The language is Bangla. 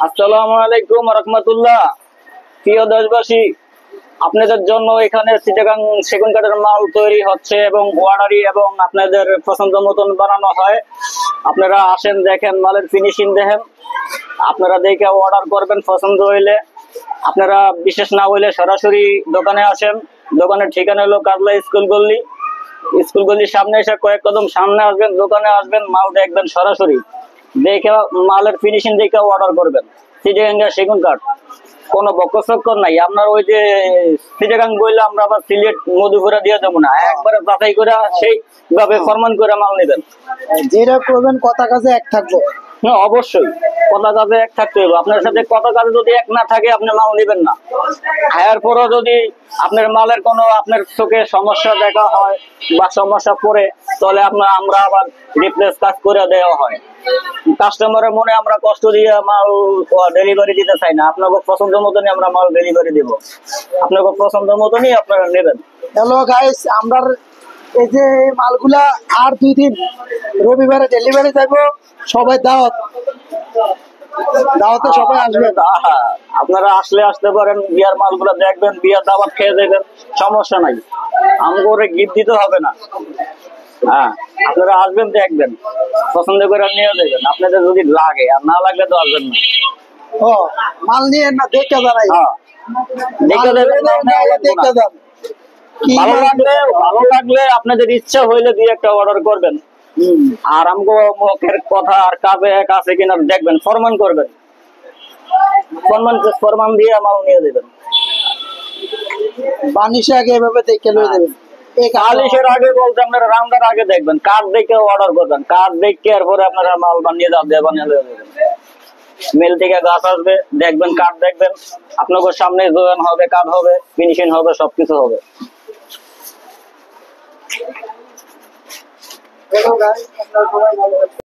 আসসালামু আলাইকুম রহমতুল্লাহ। প্রিয় দেশবাসী, আপনাদের জন্য এখানে চিটাগাং সেগুন কাঠের মাল তৈরি হচ্ছে এবং অর্ডারি এবং আপনাদের পছন্দ মতন বানানো হয়। আপনারা আসেন, দেখেন, মালের ফিনিশিং দেখেন, আপনারা দেখে অর্ডার করবেন। পছন্দ হইলে আপনারা, বিশেষ না হইলে সরাসরি দোকানে আসেন। দোকানের ঠিকানা হলো কাজলা স্কুল গল্লি। স্কুল গল্লির সামনে এসে কয়েক কদম সামনে আসবেন, দোকানে আসবেন, মাল দেখবেন, সরাসরি দেখে মালের ফিনিশিং দেখে অর্ডার করবেন। চিটাগাং সেগুন কাঠ, কোনো বকচক্কর নাই। আপনার ওই যে চিটাগাং বইলে আমরা আবার সিলেট মধুপুরা দিয়ে দেবো না, একবারে যাচাই করে সেইভাবে ফরমান করে মাল নেবেন। যেটা করবেন কথা কাজে এক থাকবো। হ্যাঁ, অবশ্যই কথা কাজে এক থাকতে হবে। আপনার সাথে কথা কাজে যদি এক না থাকে, আপনি মাল নেবেন না। খাওয়ার পরও যদি আপনার মালের কোনো আপনার চোখে সমস্যা দেখা হয় বা সমস্যা পড়ে, তাহলে আমরা আবার রিপ্লেস কাজ করে দেওয়া হয়। কাস্টমারের মনে আমরা কষ্ট দিয়ে মাল ডেলিভারি দিতে চাই না। আপনার পছন্দ মতনই আমরা মাল ডেলিভারি দিব। আপনার পছন্দ মতনই আপনারা নেবেন। হ্যালো গাইস, আমরা এই যে মালগুলা আর 2 দিন রবিবারে ডেলিভারি যাবো। সবাই দাওয়াতে সবাই আসবেন। আপনারা আসতে পারেন, বিয়ার মালগুলা দেখবেন, বিয়ার দাওয়াত খেয়ে যাবেন, সমস্যা নাই। আমগরে গিফট দিতে হবে না। হ্যাঁ, আপনারা আসবেন, দেখবেন, পছন্দ করে নিয়ে যাবেন। আপনাদের যদি লাগে, আর না লাগলে তো আসবেন না। ও মাল নিয়ে না দেখে জানাই। হ্যাঁ, দেখে দেবেন, দেখে যান। ভালো লাগলে আপনাদের ইচ্ছা হইলে দিয়ে একটা অর্ডার করবেন। আর আমগো মুখের কথা আর কাজে এক আছে কিনা দেখবেন, ফরমান করবেন, ফরমান দিয়ে মাল নিয়ে দেবেন। বানিশে আগে এভাবে দেখে লয়ে দেবেন। পালিশের আগে বলতে আপনারা রান্নার আগে দেখবেন, কাঠ দেখে অর্ডার করবেন। কাঠ দেখে এরপরে আপনারা মাল বানিয়ে বানিয়ে দেবেন। মেল থেকে গাছ আসবে, দেখবেন, কাঠ দেখবেন, আপনাদের সামনে জয়েন হবে, কাঠ হবে, ফিনিশিং হবে, সবকিছু হবে।